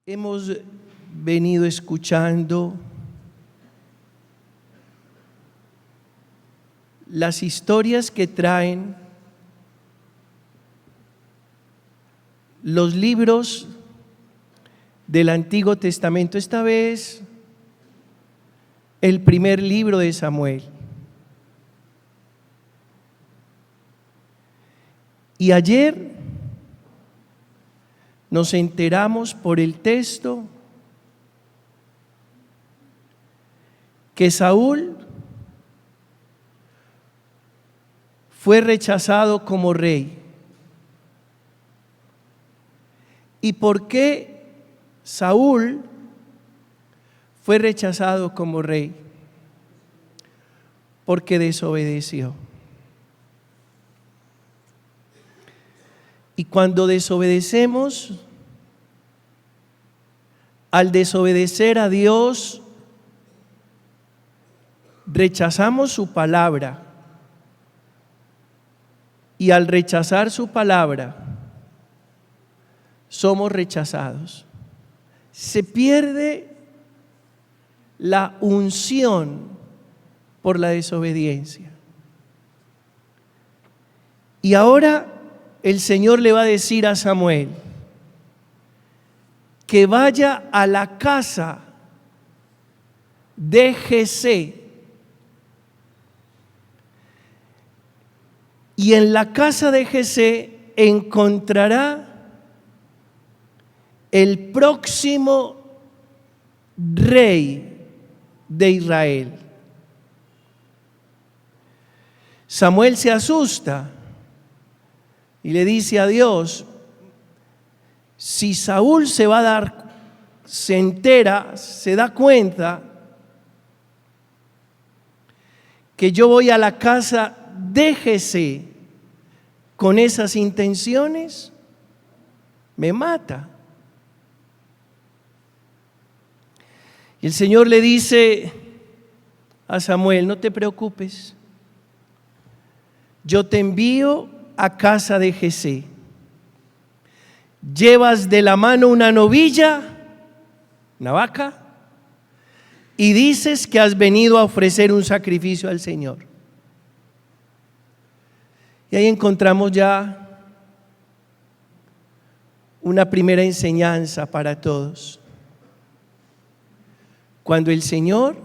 Hemos venido escuchando las historias que traen los libros del Antiguo Testamento, esta vez el primer libro de Samuel. Y ayer nos enteramos por el texto que Saúl fue rechazado como rey. ¿Y por qué Saúl fue rechazado como rey? Porque desobedeció. Y cuando desobedecemos, al desobedecer a Dios, rechazamos su palabra. Y al rechazar su palabra, somos rechazados. Se pierde la unción por la desobediencia. Y ahora el Señor le va a decir a Samuel que vaya a la casa de Jesé. Y en la casa de Jesé encontrará el próximo rey de Israel. Samuel se asusta y le dice a Dios: si Saúl se entera, se da cuenta que yo voy a la casa de Jesé con esas intenciones, me mata. Y el Señor le dice a Samuel: no te preocupes, yo te envío a casa de Jesé. Llevas de la mano una novilla, una vaca, y dices que has venido a ofrecer un sacrificio al Señor. Y ahí encontramos ya una primera enseñanza para todos. Cuando el Señor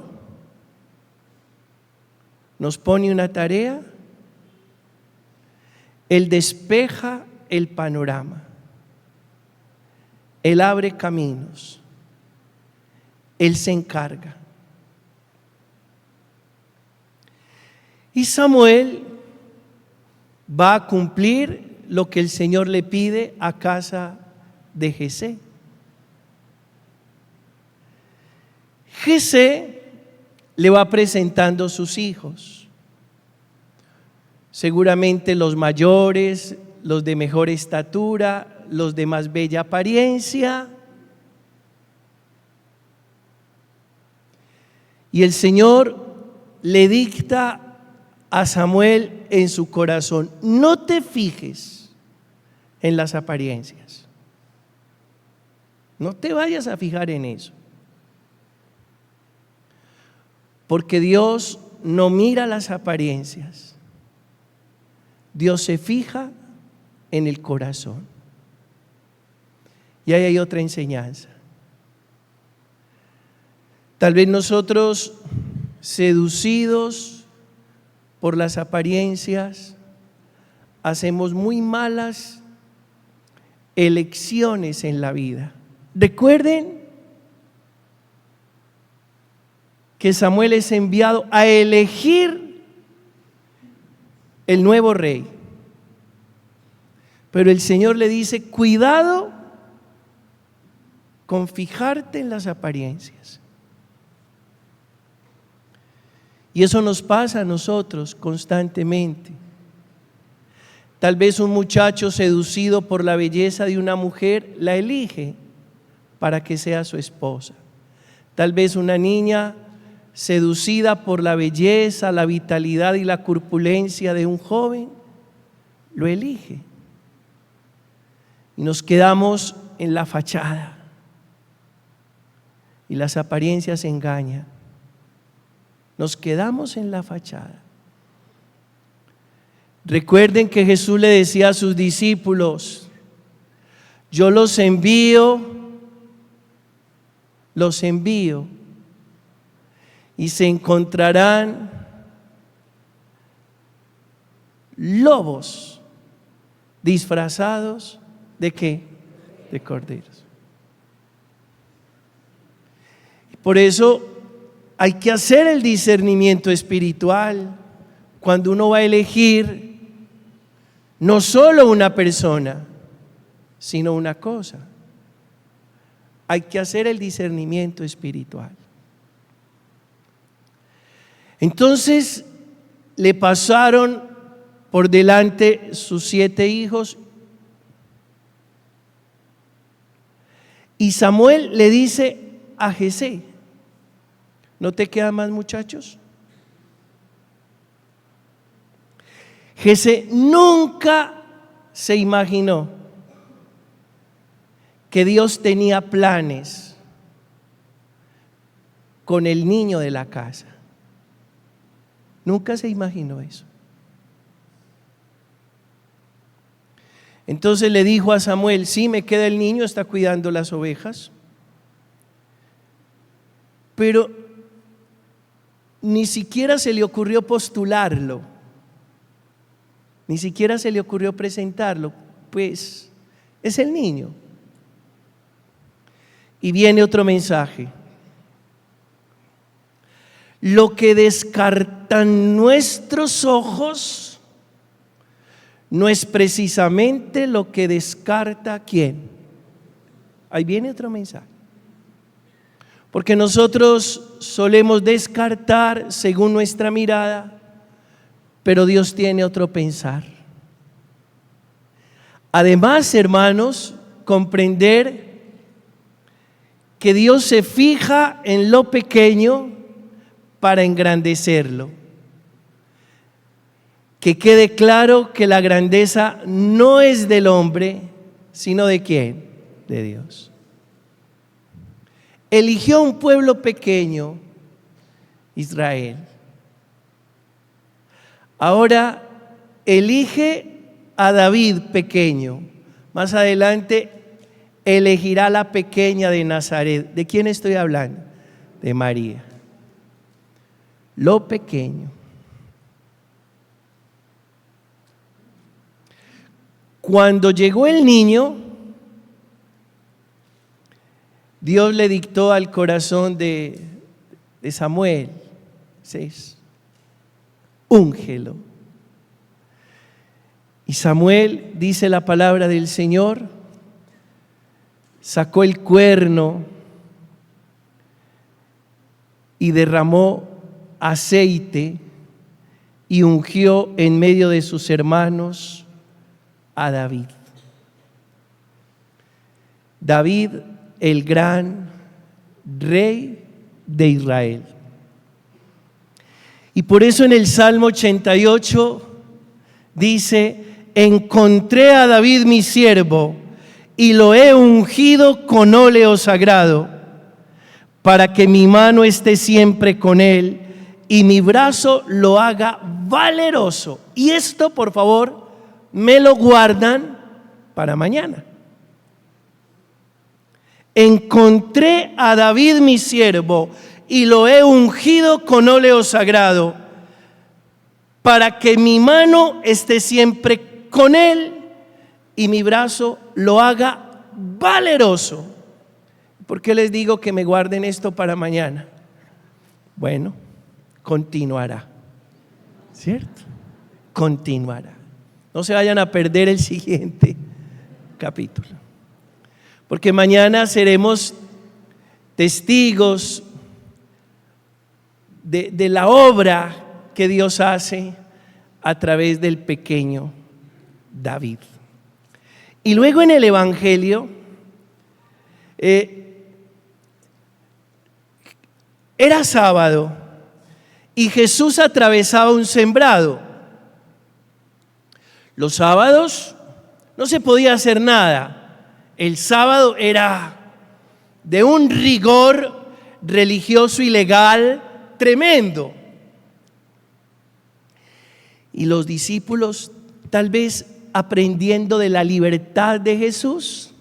nos pone una tarea, Él despeja el panorama. Él abre caminos. Él se encarga. Y Samuel va a cumplir lo que el Señor le pide a casa de Jesé. Jesé le va presentando sus hijos. Seguramente los mayores, los de mejor estatura, los de más bella apariencia. Y el Señor le dicta a Samuel en su corazón: no te fijes en las apariencias. No te vayas a fijar en eso. Porque Dios no mira las apariencias. Dios se fija en el corazón. Y ahí hay otra enseñanza. Tal vez nosotros, seducidos por las apariencias, hacemos muy malas elecciones en la vida. Recuerden que Samuel es enviado a elegir el nuevo rey. Pero el Señor le dice: cuidado con fijarte en las apariencias. Y eso nos pasa a nosotros constantemente. Tal vez un muchacho seducido por la belleza de una mujer la elige para que sea su esposa. Tal vez una niña seducida por la belleza, la vitalidad y la corpulencia de un joven lo elige. Y nos quedamos en la fachada. y las apariencias engañan. Nos quedamos en la fachada. Recuerden que Jesús le decía a sus discípulos: yo los envío, y se encontrarán lobos disfrazados ¿de qué? De corderos. Por eso hay que hacer el discernimiento espiritual cuando uno va a elegir no solo una persona, sino una cosa. Hay que hacer el discernimiento espiritual. Entonces le pasaron por delante sus 7 hijos y Samuel le dice a Jesé: ¿no te quedan más muchachos? Jesé nunca se imaginó que Dios tenía planes con el niño de la casa. Nunca se imaginó eso. Entonces le dijo a Samuel: sí, me queda el niño, está cuidando las ovejas, pero ni siquiera se le ocurrió postularlo, ni siquiera se le ocurrió presentarlo, pues es el niño. Y viene otro mensaje: lo que descartan nuestros ojos no es precisamente lo que descarta ¿quién? Ahí viene otro mensaje. Porque nosotros solemos descartar según nuestra mirada, pero Dios tiene otro pensar. Además, hermanos, comprender que Dios se fija en lo pequeño para engrandecerlo. Que quede claro que la grandeza no es del hombre, sino ¿de quién? De Dios. Eligió un pueblo pequeño, Israel. Ahora elige a David pequeño. Más adelante elegirá a la pequeña de Nazaret. ¿De quién estoy hablando? De María. Lo pequeño. Cuando llegó el niño, Dios le dictó al corazón de Samuel: úngelo. Y Samuel, dice la palabra del Señor, sacó el cuerno y derramó aceite y ungió en medio de sus hermanos a David. David, el gran rey de Israel. Y por eso en el Salmo 88 dice: encontré a David mi siervo y lo he ungido con óleo sagrado, para que mi mano esté siempre con él y mi brazo lo haga valeroso. Y esto, por favor, me lo guardan para mañana. Encontré a David mi siervo y lo he ungido con óleo sagrado, para que mi mano esté siempre con él y mi brazo lo haga valeroso. ¿Por qué les digo que me guarden esto para mañana? Bueno, continuará, ¿cierto? Continuará. No se vayan a perder el siguiente capítulo, porque mañana seremos testigos de la obra que Dios hace a través del pequeño David. Y luego en el Evangelio era sábado y Jesús atravesaba un sembrado. Los sábados no se podía hacer nada. El sábado era de un rigor religioso y legal tremendo. Y los discípulos, tal vez aprendiendo de la libertad de Jesús,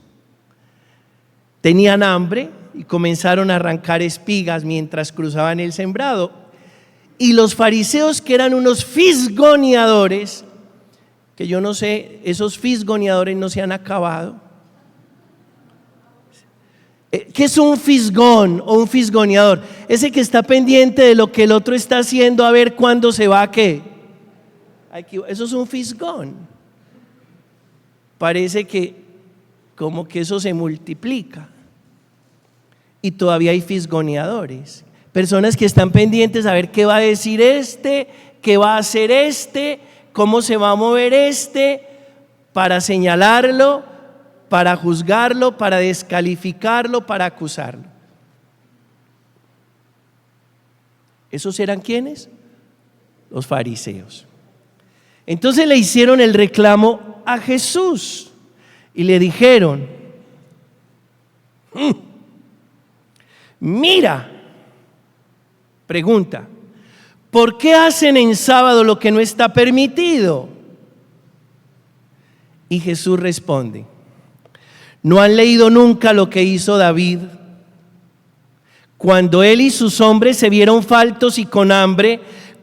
tenían hambre y comenzaron a arrancar espigas mientras cruzaban el sembrado. Y los fariseos, que eran unos fisgoneadores, que yo no sé, esos fisgoneadores no se han acabado. ¿Qué es un fisgón o un fisgoneador? Ese que está pendiente de lo que el otro está haciendo a ver cuándo se va a qué. Eso es un fisgón. Parece que como que eso se multiplica. Y todavía hay fisgoneadores. Personas que están pendientes a ver qué va a decir este, qué va a hacer este, cómo se va a mover este, para señalarlo, para juzgarlo, para descalificarlo, para acusarlo. ¿Esos eran quiénes? Los fariseos. Entonces le hicieron el reclamo a Jesús y le dijeron: mira, pregunta, ¿por qué hacen en sábado lo que no está permitido? Y Jesús responde: ¿no han leído nunca lo que hizo David? Cuando él y sus hombres se vieron faltos y con hambre,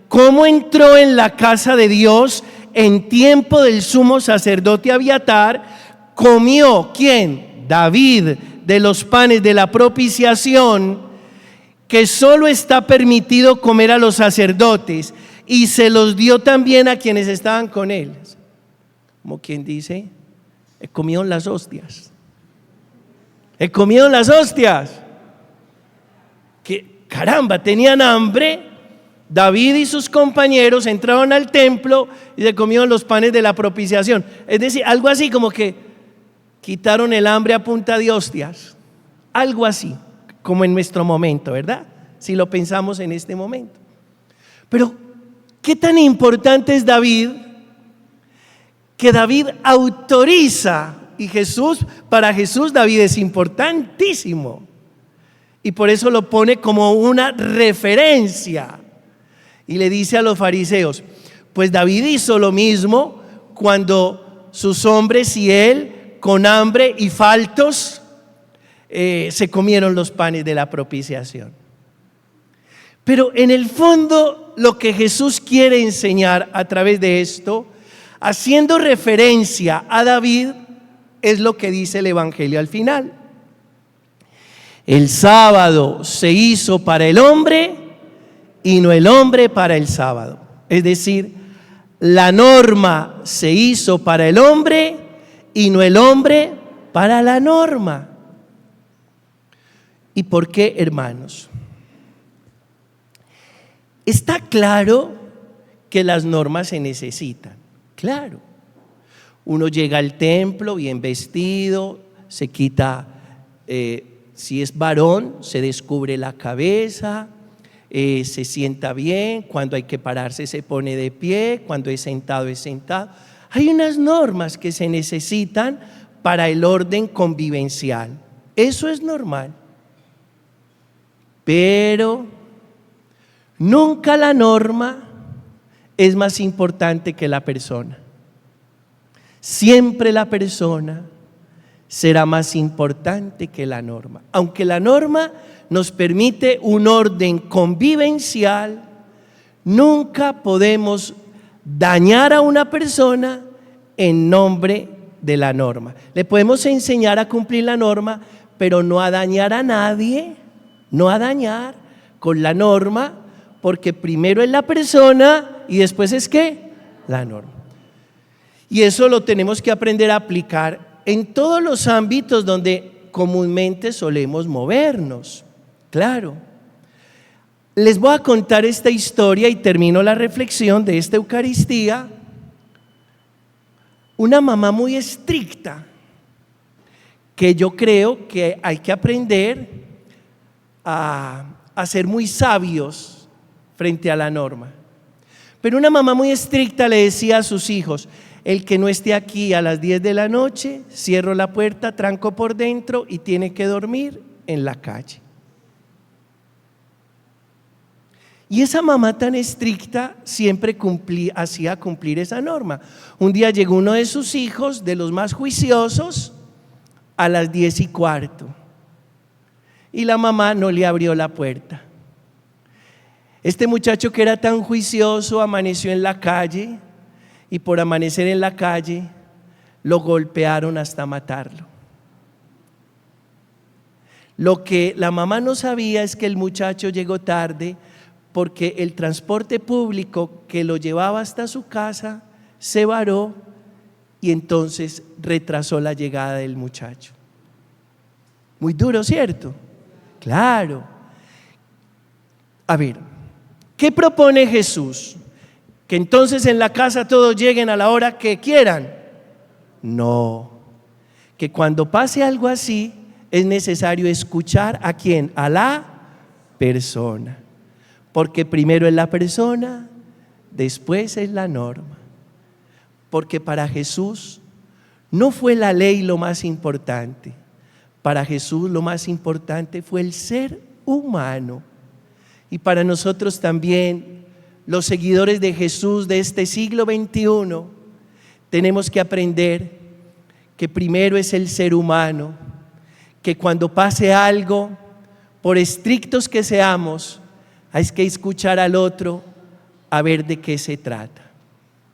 ¿cómo entró en la casa de Dios en tiempo del sumo sacerdote Abiatar? Comió, ¿quién? David, de los panes de la propiciación, que solo está permitido comer a los sacerdotes, y se los dio también a quienes estaban con él. Como quien dice, he comido las hostias. He comido las hostias. Que caramba, tenían hambre. David y sus compañeros entraron al templo y se comieron los panes de la propiciación. Es decir, algo así como que quitaron el hambre a punta de hostias. Algo así, como en nuestro momento, ¿verdad? Si lo pensamos en este momento. Pero, ¿qué tan importante es David? Que David autoriza, y para Jesús David es importantísimo. Y por eso lo pone como una referencia. Y le dice a los fariseos: pues David hizo lo mismo cuando sus hombres y él, con hambre y faltos, se comieron los panes de la propiciación. Pero en el fondo, lo que Jesús quiere enseñar a través de esto, haciendo referencia a David, es lo que dice el Evangelio al final. El sábado se hizo para el hombre y no el hombre para el sábado. Es decir, la norma se hizo para el hombre y no el hombre para la norma. ¿Y por qué, hermanos? Está claro que las normas se necesitan, claro. Uno llega al templo bien vestido, se quita, si es varón, se descubre la cabeza, se sienta bien, cuando hay que pararse se pone de pie, cuando es sentado es sentado. Hay unas normas que se necesitan para el orden convivencial, eso es normal. Pero nunca la norma es más importante que la persona. Siempre la persona será más importante que la norma. Aunque la norma nos permite un orden convivencial, nunca podemos dañar a una persona en nombre de la norma. Le podemos enseñar a cumplir la norma, pero no a dañar a nadie, no a dañar con la norma, porque primero es la persona y después es ¿qué? La norma. Y eso lo tenemos que aprender a aplicar en todos los ámbitos donde comúnmente solemos movernos. Claro. Les voy a contar esta historia y termino la reflexión de esta Eucaristía. Una mamá muy estricta, que yo creo que hay que aprender a ser muy sabios frente a la norma. Pero una mamá muy estricta le decía a sus hijos: el que no esté aquí a las 10 de la noche, cierro la puerta, tranco por dentro y tiene que dormir en la calle. Y esa mamá tan estricta siempre hacía cumplir esa norma. Un día llegó uno de sus hijos, de los más juiciosos, a las 10:15. Y la mamá no le abrió la puerta. Este muchacho, que era tan juicioso, amaneció en la calle, y por amanecer en la calle lo golpearon hasta matarlo. Lo que la mamá no sabía es que el muchacho llegó tarde porque el transporte público que lo llevaba hasta su casa se varó y entonces retrasó la llegada del muchacho. Muy duro, ¿cierto? Claro. A ver, ¿qué propone Jesús? ¿Que entonces en la casa todos lleguen a la hora que quieran? No. Que cuando pase algo así es necesario escuchar ¿a quién? A la persona. Porque primero es la persona, después es la norma. Porque para Jesús no fue la ley lo más importante. Para Jesús lo más importante fue el ser humano. Y para nosotros también, los seguidores de Jesús de este siglo XXI, tenemos que aprender que primero es el ser humano, que cuando pase algo, por estrictos que seamos, hay que escuchar al otro a ver de qué se trata.